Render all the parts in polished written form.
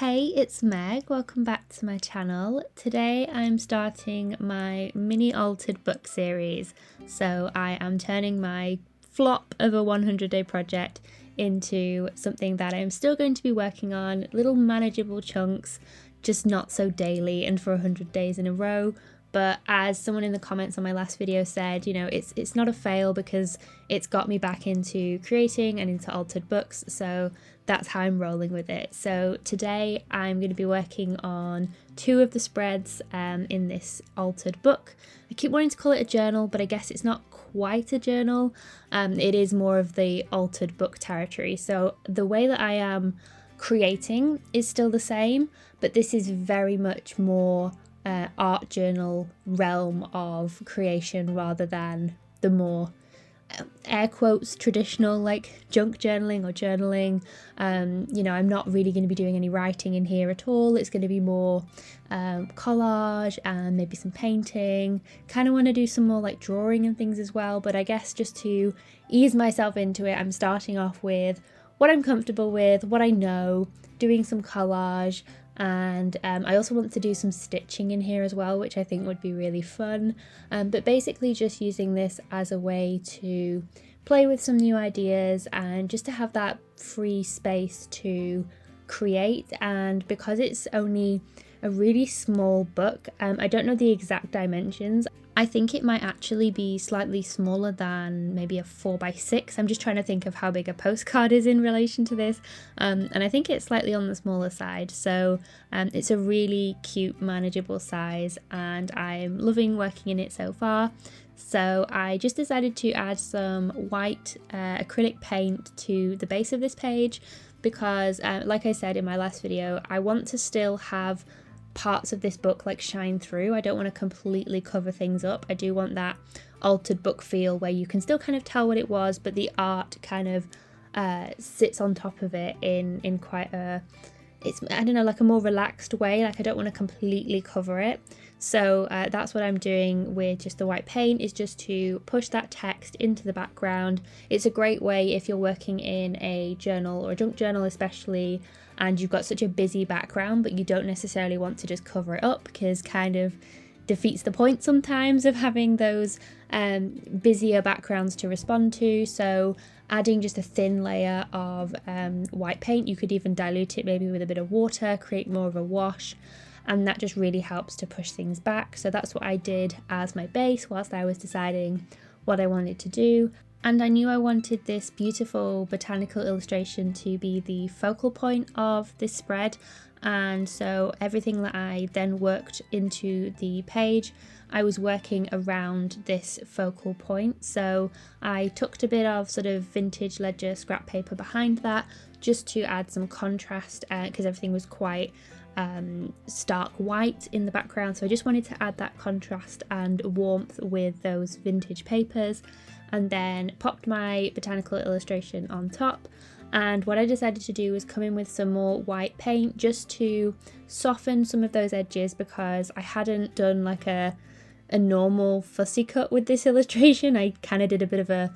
Hey, it's Meg. Welcome back to my channel. Today I'm starting my mini altered book series. So I am turning my flop of a 100-day project into something that I'm still going to be working on, little manageable chunks, just not so daily and for 100 days in a row. But as someone in the comments on my last video said, it's not a fail because it's got me back into creating and into altered books. So that's how I'm rolling with it. So today I'm going to be working on 2 of the spreads in this altered book. I keep wanting to call it a journal, but I guess it's not quite a journal. It is more of the altered book territory. So the way that I am creating is still the same, but this is very much more art journal realm of creation rather than the more air quotes traditional like junk journaling or journaling. I'm not really going to be doing any writing in here at all. It's going to be more collage and maybe some painting. Kind of want to do some more like drawing and things as well, but I guess just to ease myself into it, I'm starting off with what I'm comfortable with, what I know, doing some collage. And I also want to do some stitching in here as well, which I think would be really fun. But basically just using this as a way to play with some new ideas and just to have that free space to create. And because it's only a really small book, I don't know the exact dimensions. I think it might actually be slightly smaller than maybe a 4x6. I'm just trying to think of how big a postcard is in relation to this. And I think it's slightly on the smaller side. So it's a really cute, manageable size and I'm loving working in it so far. So I just decided to add some white acrylic paint to the base of this page because like I said in my last video, I want to still have parts of this book like shine through. I don't want to completely cover things up. I do want that altered book feel where you can still kind of tell what it was, but the art kind of sits on top of it in quite a, I don't know, like a more relaxed way. Like I don't want to completely cover it. So that's what I'm doing with just the white paint, is just to push that text into the background. It's a great way if you're working in a journal or a junk journal especially, and you've got such a busy background but you don't necessarily want to just cover it up, because kind of defeats the point sometimes of having those busier backgrounds to respond to. So adding just a thin layer of white paint, you could even dilute it maybe with a bit of water, create more of a wash, and that just really helps to push things back. So that's what I did as my base whilst I was deciding what I wanted to do. And I knew I wanted this beautiful botanical illustration to be the focal point of this spread. And so everything that I then worked into the page, I was working around this focal point. So I tucked a bit of sort of vintage ledger scrap paper behind that just to add some contrast because everything was quite stark white in the background. So I just wanted to add that contrast and warmth with those vintage papers, and then popped my botanical illustration on top. And what I decided to do was come in with some more white paint just to soften some of those edges, because I hadn't done like a normal fussy cut with this illustration. I kind of did a bit of a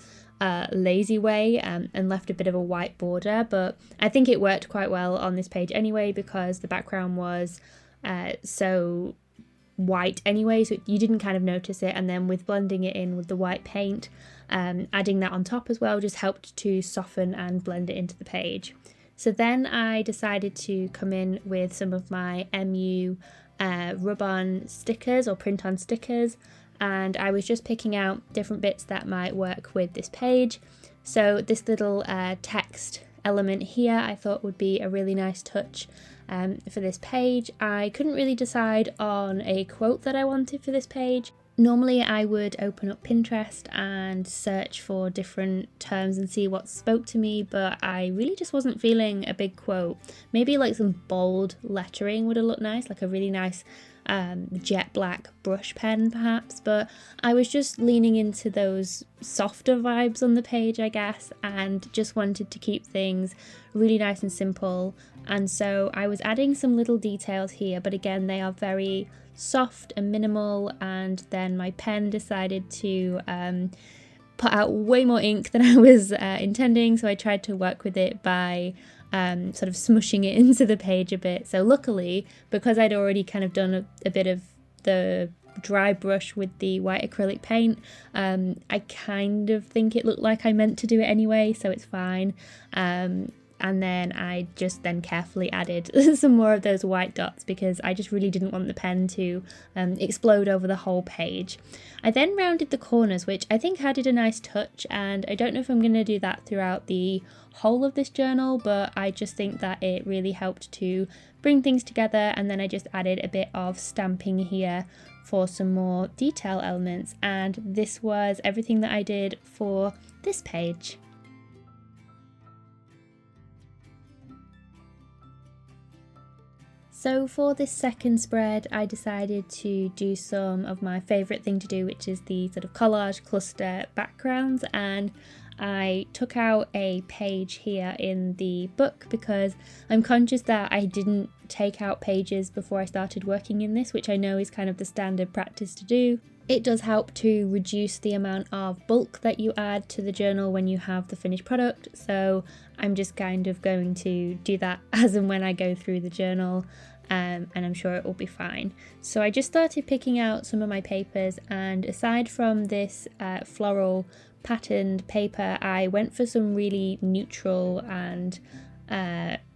lazy way and left a bit of a white border, but I think it worked quite well on this page anyway because the background was so white anyway, so you didn't kind of notice it. And then with blending it in with the white paint, adding that on top as well just helped to soften and blend it into the page. So then I decided to come in with some of my MU rub-on stickers or print-on stickers, and I was just picking out different bits that might work with this page. So this little text element here I thought would be a really nice touch for this page. I couldn't really decide on a quote that I wanted for this page. Normally I would open up Pinterest and search for different terms and see what spoke to me, but I really just wasn't feeling a big quote. Maybe like some bold lettering would have looked nice, like a really nice jet black brush pen perhaps, but I was just leaning into those softer vibes on the page I guess, and just wanted to keep things really nice and simple. And so I was adding some little details here, but again they are very soft and minimal, and then my pen decided to put out way more ink than I was intending, so I tried to work with it by sort of smushing it into the page a bit. So luckily, because I'd already kind of done a bit of the dry brush with the white acrylic paint, I kind of think it looked like I meant to do it anyway, so it's fine. And then I just then carefully added some more of those white dots because I just really didn't want the pen to explode over the whole page. I then rounded the corners, which I think added a nice touch, and I don't know if I'm going to do that throughout the whole of this journal, but I just think that it really helped to bring things together. And then I just added a bit of stamping here for some more detail elements, and this was everything that I did for this page. So for this second spread, I decided to do some of my favourite thing to do, which is the sort of collage cluster backgrounds, and I took out a page here in the book because I'm conscious that I didn't take out pages before I started working in this, which I know is kind of the standard practice to do. It does help to reduce the amount of bulk that you add to the journal when you have the finished product, so I'm just kind of going to do that as and when I go through the journal, and I'm sure it will be fine. So I just started picking out some of my papers, and aside from this floral patterned paper, I went for some really neutral and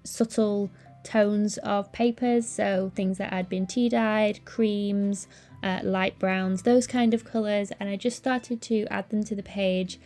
subtle tones of papers, so things that had been tea dyed, creams, light browns, those kind of colours, and I just started to add them to the page.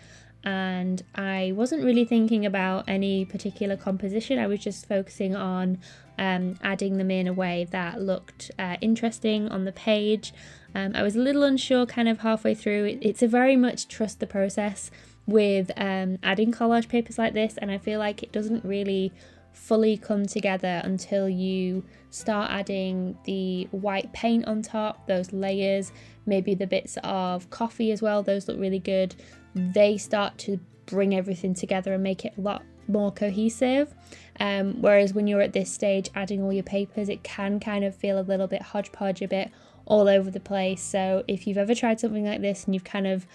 And I wasn't really thinking about any particular composition, I was just focusing on adding them in a way that looked interesting on the page. I was a little unsure kind of halfway through. It's a very much trust the process with adding collage papers like this, and I feel like it doesn't really fully come together until you start adding the white paint on top, those layers, maybe the bits of coffee as well, those look really good. They start to bring everything together and make it a lot more cohesive, whereas when you're at this stage adding all your papers, it can kind of feel a little bit hodgepodge, a bit all over the place. So if you've ever tried something like this and you've kind of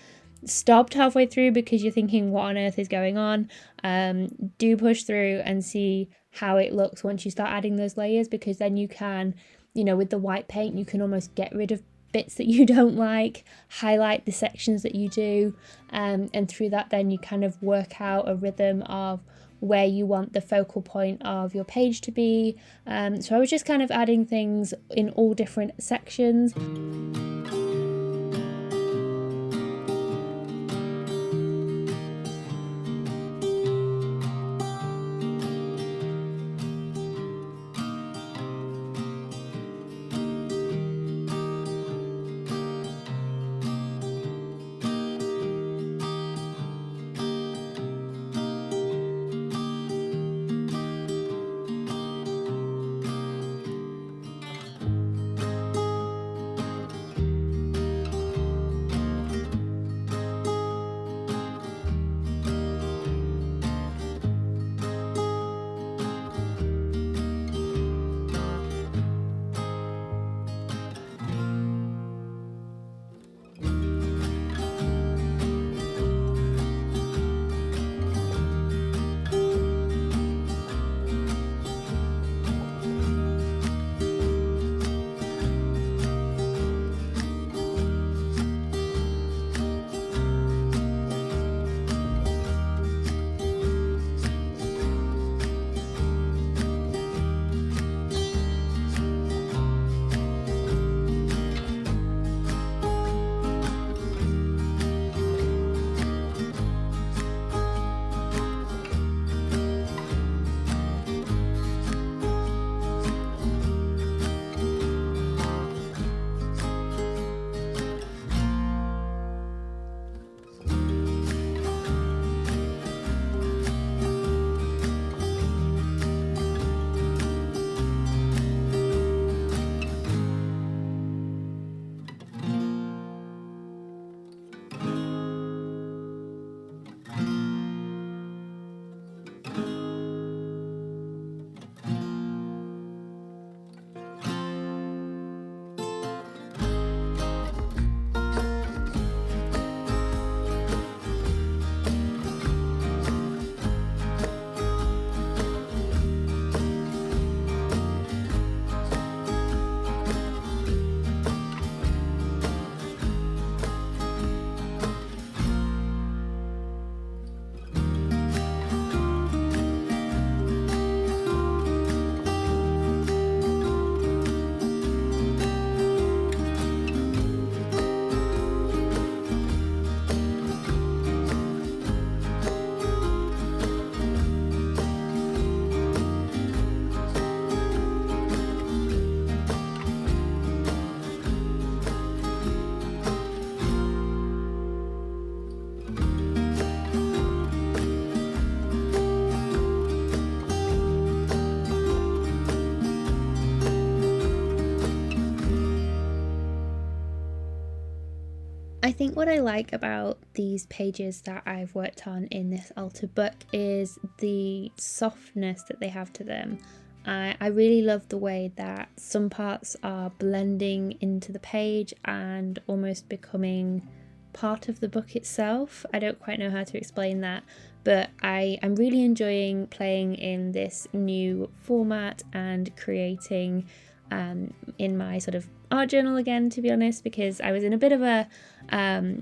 stopped halfway through because you're thinking what on earth is going on, do push through and see how it looks once you start adding those layers, because then you can, with the white paint, you can almost get rid of bits that you don't like, highlight the sections that you do, and through that then you kind of work out a rhythm of where you want the focal point of your page to be. So I was just kind of adding things in all different sections. think what I like about these pages that I've worked on in this altered book is the softness that they have to them. I really love the way that some parts are blending into the page and almost becoming part of the book itself. I don't quite know how to explain that, but I'm really enjoying playing in this new format and creating in my sort of art journal again, to be honest, because I was in a bit of a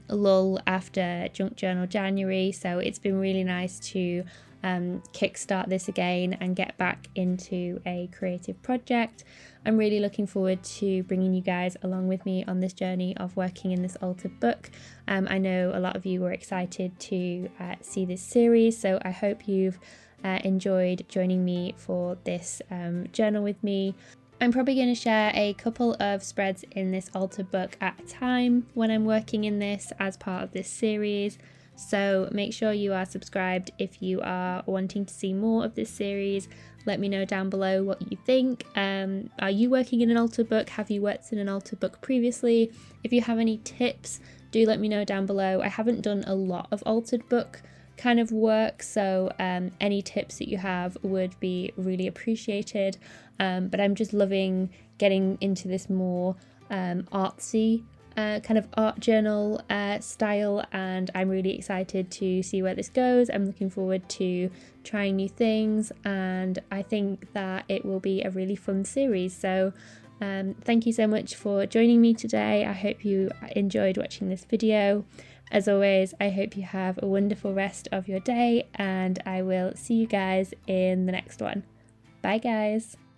lull after Junk Journal January, so it's been really nice to kickstart this again and get back into a creative project. I'm really looking forward to bringing you guys along with me on this journey of working in this altered book. I know a lot of you were excited to see this series, so I hope you've enjoyed joining me for this journal with me. I'm probably going to share a couple of spreads in this altered book at a time when I'm working in this as part of this series. So make sure you are subscribed if you are wanting to see more of this series. Let me know down below what you think. Are you working in an altered book? Have you worked in an altered book previously? If you have any tips, do let me know down below. I haven't done a lot of altered book kind of work, so any tips that you have would be really appreciated. But I'm just loving getting into this more artsy kind of art journal style, and I'm really excited to see where this goes. I'm looking forward to trying new things, and I think that it will be a really fun series. So thank you so much for joining me today. I hope you enjoyed watching this video. As always, I hope you have a wonderful rest of your day, and I will see you guys in the next one. Bye guys!